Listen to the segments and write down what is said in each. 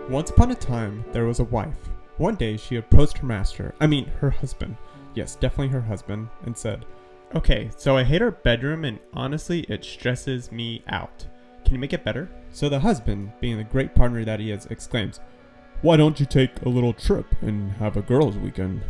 Once upon a time, there was a wife. One day, she approached her husband. Yes, definitely her husband, and said, "Okay, so I hate our bedroom and honestly, it stresses me out. Can you make it better?" So the husband, being the great partner that he is, exclaims, "Why don't you take a little trip and have a girls' weekend?"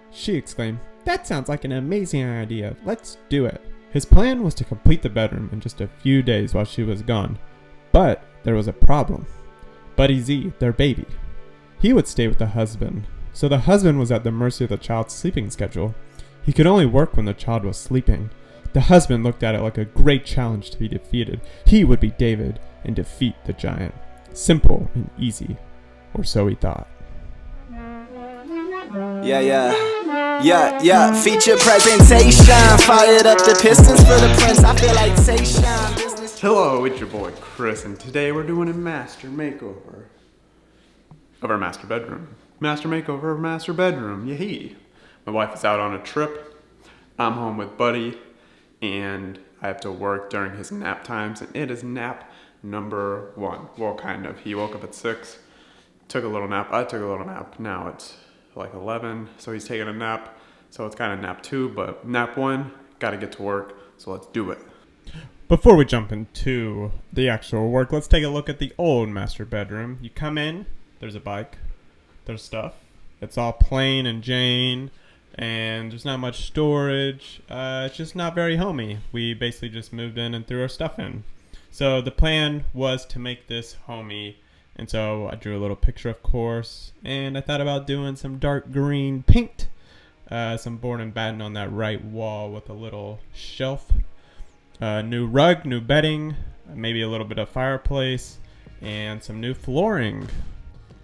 She exclaimed, "That sounds like an amazing idea. Let's do it." His plan was to complete the bedroom in just a few days while she was gone. But there was a problem. Buddy Z, their baby. He would stay with the husband. So the husband was at the mercy of the child's sleeping schedule. He could only work when the child was sleeping. The husband looked at it like a great challenge to be defeated. He would be David and defeat the giant. Simple and easy. Or so he thought. Yeah. Feature presentation. Fired up the pistons for the prince. I feel like Tayshaun. Hello, it's your boy Chris, and today we're doing a master makeover of our master bedroom. Master makeover of master bedroom. Yay! My wife is out on a trip. I'm home with Buddy, and I have to work during his nap times, and it is nap number 1. Well, kind of. He woke up at 6, took a little nap. I took a little nap. Now it's like 11, so he's taking a nap. So it's kind of nap 2, but nap 1, gotta get to work, so let's do it. Before we jump into the actual work, let's take a look at the old master bedroom. You come in, there's a bike, there's stuff. It's all plain and Jane, and there's not much storage. It's just not very homey. We basically just moved in and threw our stuff in. So the plan was to make this homey, and so I drew a little picture, of course, and I thought about doing some dark green paint, some board and batten on that right wall with a little shelf. New rug, new bedding, maybe a little bit of fireplace, and some new flooring.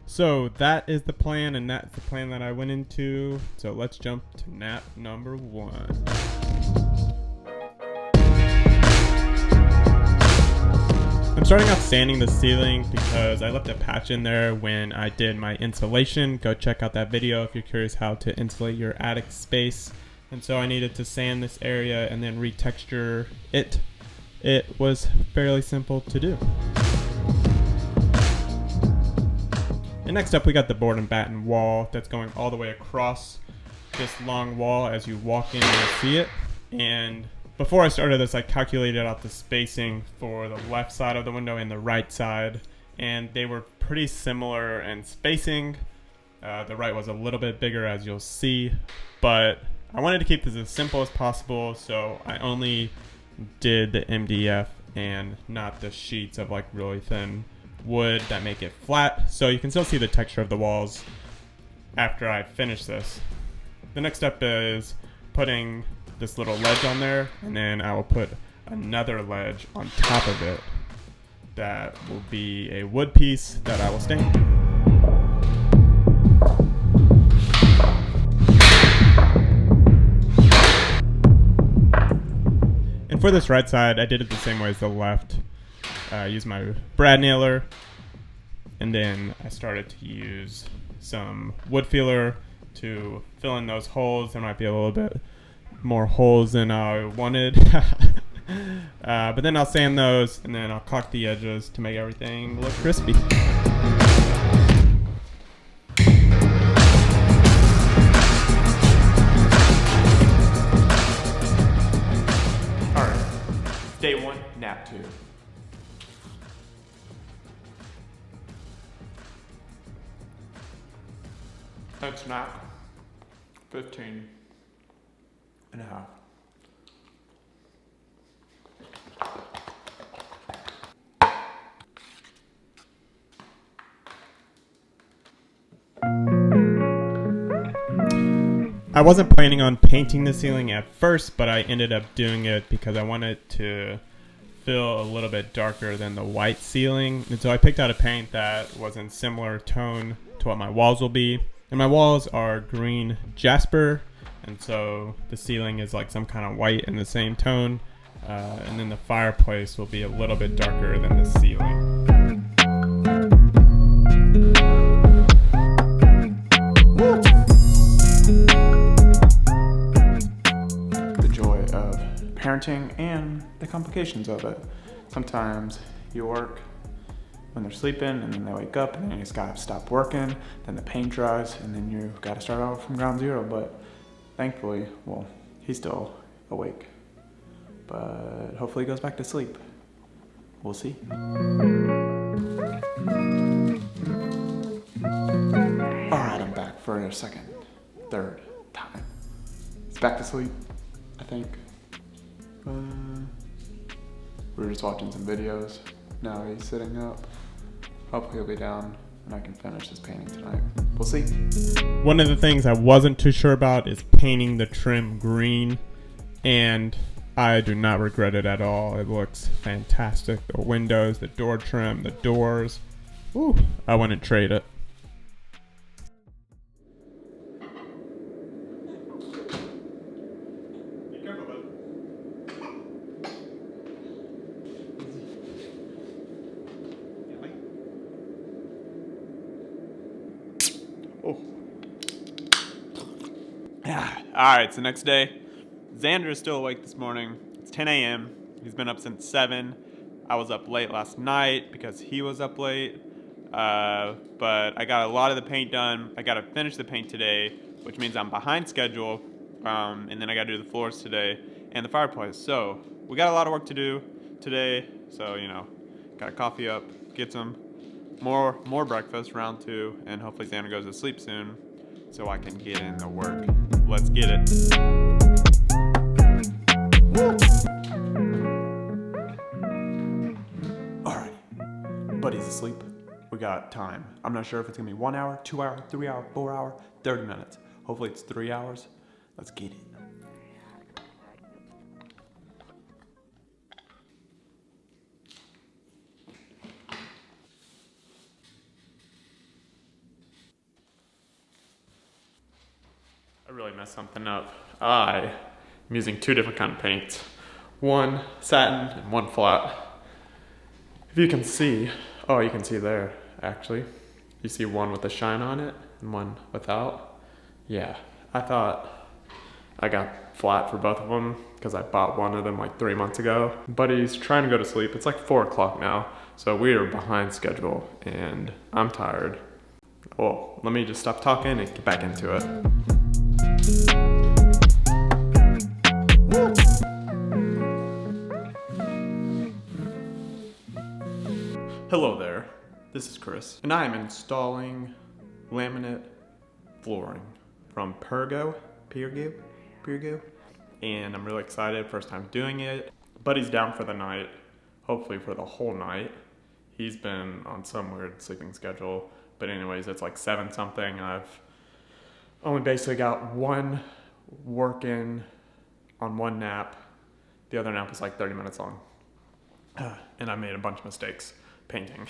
So that is the plan, and that's the plan that I went into. So let's jump to nap number 1. I'm starting off sanding the ceiling because I left a patch in there when I did my insulation. Go check out that video if you're curious how to insulate your attic space. And so I needed to sand this area and then retexture it. It was fairly simple to do. And next up, we got the board and batten wall that's going all the way across this long wall. As you walk in, you'll see it. And before I started this, I calculated out the spacing for the left side of the window and the right side, and they were pretty similar in spacing. The right was a little bit bigger, as you'll see, but I wanted to keep this as simple as possible, so I only did the MDF and not the sheets of like really thin wood that make it flat, so you can still see the texture of the walls after I finish this. The next step is putting this little ledge on there, and then I will put another ledge on top of it that will be a wood piece that I will stain. And for this right side, I did it the same way as the left. I used my brad nailer, and then I started to use some wood feeler to fill in those holes. There might be a little bit more holes than I wanted. But then I'll sand those, and then I'll caulk the edges to make everything look crispy. Alright, day 1, nap 2. That's nap 15 and a half. I wasn't planning on painting the ceiling at first, but I ended up doing it because I wanted to feel a little bit darker than the white ceiling. And so I picked out a paint that was in similar tone to what my walls will be. And my walls are green jasper, and so the ceiling is like some kind of white in the same tone. And then the fireplace will be a little bit darker than the ceiling. parenting and the complications of it. Sometimes you work when they're sleeping, and then they wake up, and then you just gotta stop working, then the paint dries, and then you gotta start out from ground zero. But thankfully, well, he's still awake. But hopefully he goes back to sleep. We'll see. Alright, I'm back for a third time. He's back to sleep, I think. We were just watching some videos. Now he's sitting up. Hopefully he'll be down and I can finish this painting tonight. We'll see. One of the things I wasn't too sure about is painting the trim green, and I do not regret it at all. It looks fantastic. The windows, the door trim, the doors. Ooh, I wouldn't trade it. Alright, it's the next day. Xander is still awake this morning. It's 10 a.m. He's been up since 7. I was up late last night because he was up late. But I got a lot of the paint done. I got to finish the paint today, which means I'm behind schedule. And then I got to do the floors today and the fireplace. So we got a lot of work to do today. So, got a coffee up, get some more breakfast, round 2, and hopefully Xander goes to sleep soon so I can get in the work. Let's get it. Alright, buddy's asleep. We got time. I'm not sure if it's gonna be 1 hour, 2 hour, 3 hour, 4 hour, 30 minutes. Hopefully it's 3 hours. Let's get it. I really messed something up. I am using 2 different kind of paints. One satin and one flat. If you can see, you can see there actually. You see one with the shine on it and one without. Yeah, I thought I got flat for both of them because I bought one of them like 3 months ago. Buddy's trying to go to sleep. It's like 4 o'clock now, so we are behind schedule and I'm tired. Well, let me just stop talking and get back into it. Hello there, this is Chris, and I am installing laminate flooring from Pergo, and I'm really excited, first time doing it. Buddy's down for the night, hopefully for the whole night. He's been on some weird sleeping schedule, but anyways, it's like 7 something. I've only basically got one working on one nap. The other nap was like 30 minutes long. And I made a bunch of mistakes painting.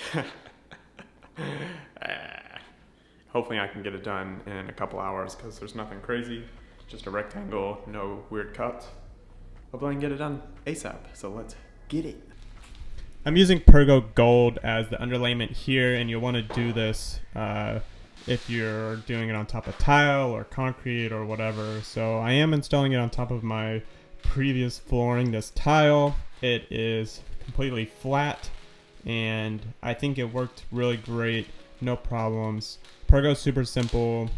Hopefully I can get it done in a couple hours because there's nothing crazy. Just a rectangle, no weird cuts. Hopefully I can get it done ASAP. So let's get it. I'm using Pergo Gold as the underlayment here, and you'll want to do this if you're doing it on top of tile or concrete or whatever. So I am installing it on top of my previous flooring. This tile, it is completely flat, and I think it worked really great, no problems. Pergo's super simple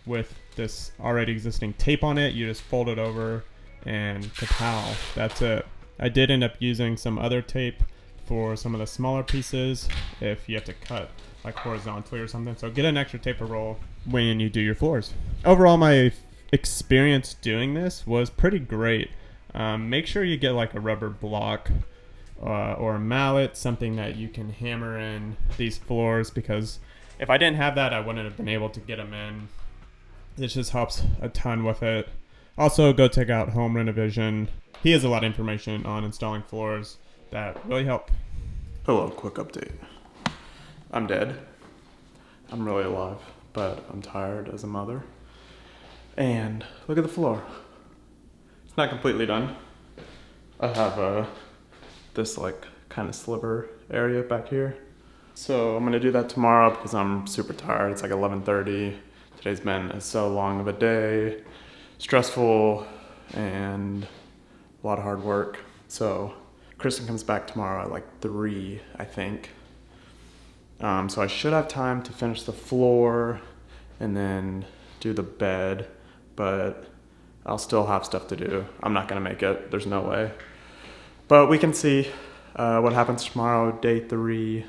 with this already existing tape on it. You just fold it over and kapow, that's it. I did end up using some other tape for some of the smaller pieces if you have to cut like horizontally or something. So get an extra taper roll when you do your floors. Overall, my experience doing this was pretty great. Make sure you get like a rubber block or a mallet, something that you can hammer in these floors, because if I didn't have that, I wouldn't have been able to get them in. It just helps a ton with it. Also, go check out Home Renovision. He has a lot of information on installing floors that really help. Hello, quick update. I'm dead. I'm really alive, but I'm tired as a mother. And look at the floor. It's not completely done. I have this like kind of sliver area back here. So I'm gonna do that tomorrow because I'm super tired. It's like 11:30. Today's been so long of a day, stressful, and a lot of hard work. So Kristen comes back tomorrow at like 3, I think. So I should have time to finish the floor and then do the bed, but I'll still have stuff to do. I'm not gonna make it, there's no way. But we can see what happens tomorrow, day 3,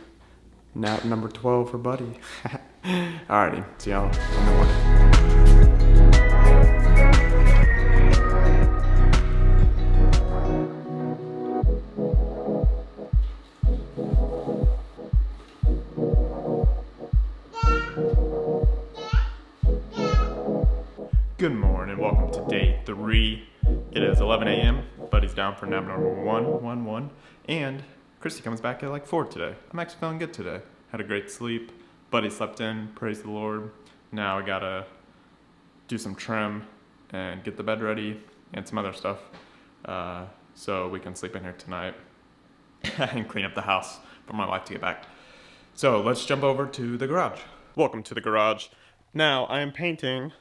nap number 12 for Buddy. Alrighty, see y'all in the morning. Good morning, welcome to day 3. It is 11 a.m. Buddy's down for nap number 1, and Christy comes back at like 4 today. I'm actually feeling good today. Had a great sleep. Buddy slept in, praise the Lord. Now I gotta do some trim and get the bed ready and some other stuff so we can sleep in here tonight and clean up the house for my wife to get back. So let's jump over to the garage. Welcome to the garage. Now I am painting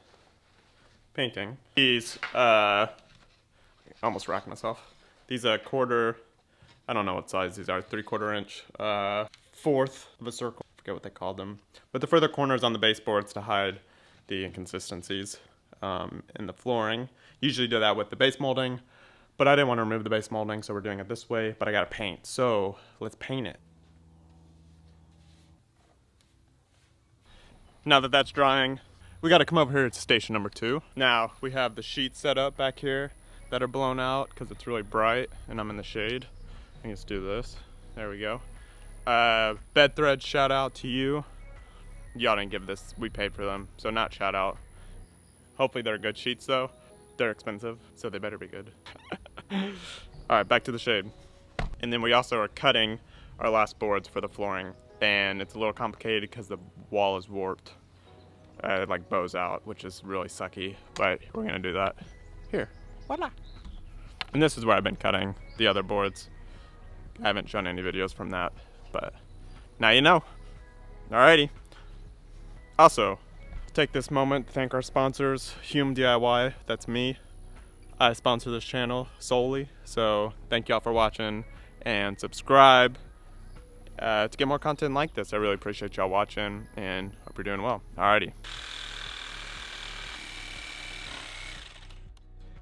these, almost racked myself. These quarter, I don't know what size these are, 3/4 inch, fourth of a circle, I forget what they called them. But the further corners on the baseboards to hide the inconsistencies in the flooring. Usually do that with the base molding, but I didn't want to remove the base molding, so we're doing it this way, but I gotta paint, so let's paint it. Now that that's drying, we got to come over here to station number 2. Now, we have the sheets set up back here that are blown out because it's really bright and I'm in the shade. I can just do this. There we go. Bed thread, shout out to you. Y'all didn't give this, we paid for them, so not shout out. Hopefully they're good sheets though. They're expensive, so they better be good. Alright, back to the shade. And then we also are cutting our last boards for the flooring. And it's a little complicated because the wall is warped. It like bows out, which is really sucky, but we're gonna do that. Here, voila. And this is where I've been cutting the other boards. I haven't shown any videos from that, but now you know. Alrighty. Also, take this moment to thank our sponsors, Hume DIY, that's me. I sponsor this channel solely, so thank y'all for watching and subscribe to get more content like this. I really appreciate y'all watching and hope you're doing well. Alrighty.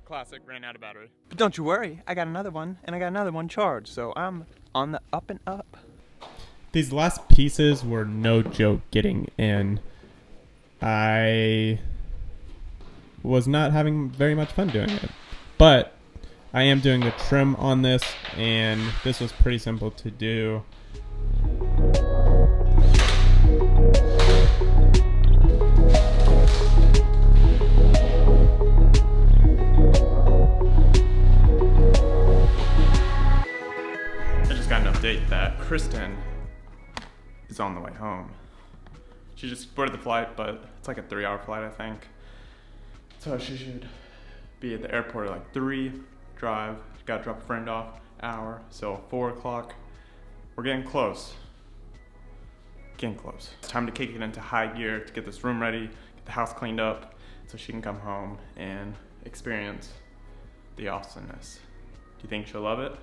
Classic, ran out of battery. But don't you worry, I got another one, and I got another one charged, so I'm on the up and up. These last pieces were no joke getting in. I was not having very much fun doing it. But I am doing the trim on this, and this was pretty simple to do. I just got an update that Kristen is on the way home. She just boarded the flight, but it's like a 3-hour flight, I think. So she should be at the airport at like 3, drive, gotta drop a friend off, hour, so 4 o'clock. We're getting close. Getting close. It's time to kick it into high gear to get this room ready, get the house cleaned up, so she can come home and experience the awesomeness. Do you think she'll love it?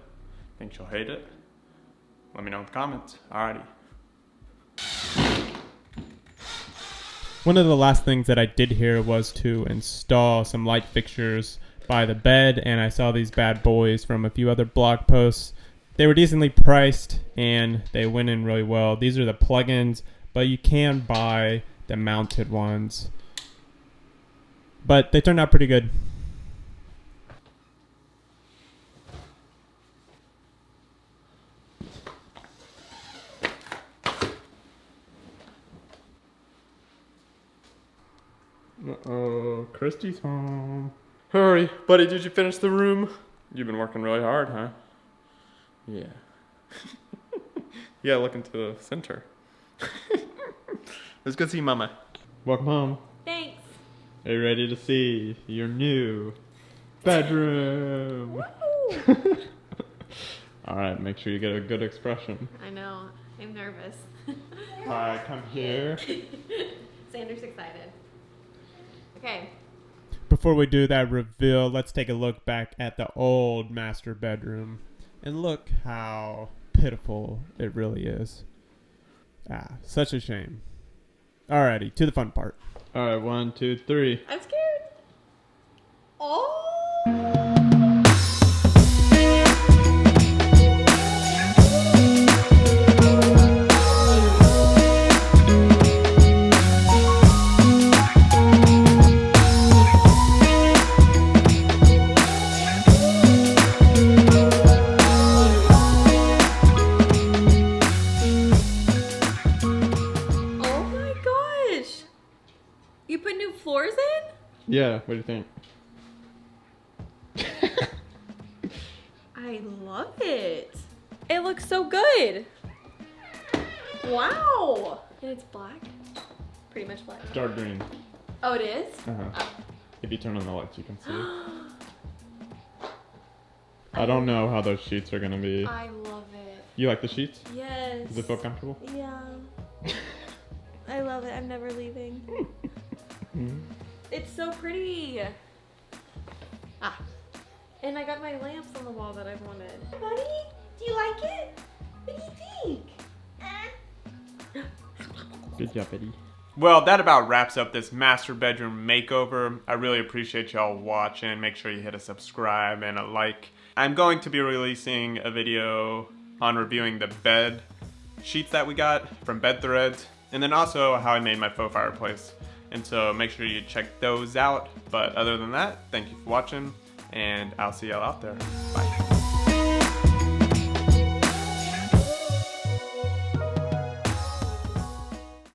Think she'll hate it? Let me know in the comments. Alrighty. One of the last things that I did here was to install some light fixtures by the bed, and I saw these bad boys from a few other blog posts. They were decently priced and they went in really well. These are the plugins, but you can buy the mounted ones. But they turned out pretty good. Uh-oh, Christy's home. Hurry, buddy, did you finish the room? You've been working really hard, huh? Yeah. Yeah, look into the center. Let's go see Mama. Welcome home. Thanks. Are you ready to see your new bedroom? Alright, make sure you get a good expression. I know. I'm nervous. Alright, come here. Xander's excited. Okay. Before we do that reveal, let's take a look back at the old master bedroom. And look how pitiful it really is. Ah, such a shame. Alrighty, to the fun part. Alright, 1, 2, 3. I'm scared. Oh. Oh my gosh. You put new floors in? Yeah, what do you think? I love it. It looks so good. Wow. And it's black? Pretty much black. Dark green. Oh, it is? Uh-huh. If you turn on the lights, you can see. I don't know how those sheets are gonna be. I love it. You like the sheets? Yes. Does it feel comfortable? Yeah. I love it. I'm never leaving. It's so pretty. Ah. And I got my lamps on the wall that I've wanted. Buddy, do you like it? What do you think? Good job, Eddie. Well, that about wraps up this master bedroom makeover. I really appreciate y'all watching. Make sure you hit a subscribe and a like. I'm going to be releasing a video on reviewing the bed sheets that we got from Bed Threads, and then also how I made my faux fireplace. And so make sure you check those out. But other than that, thank you for watching, and I'll see y'all out there. Bye.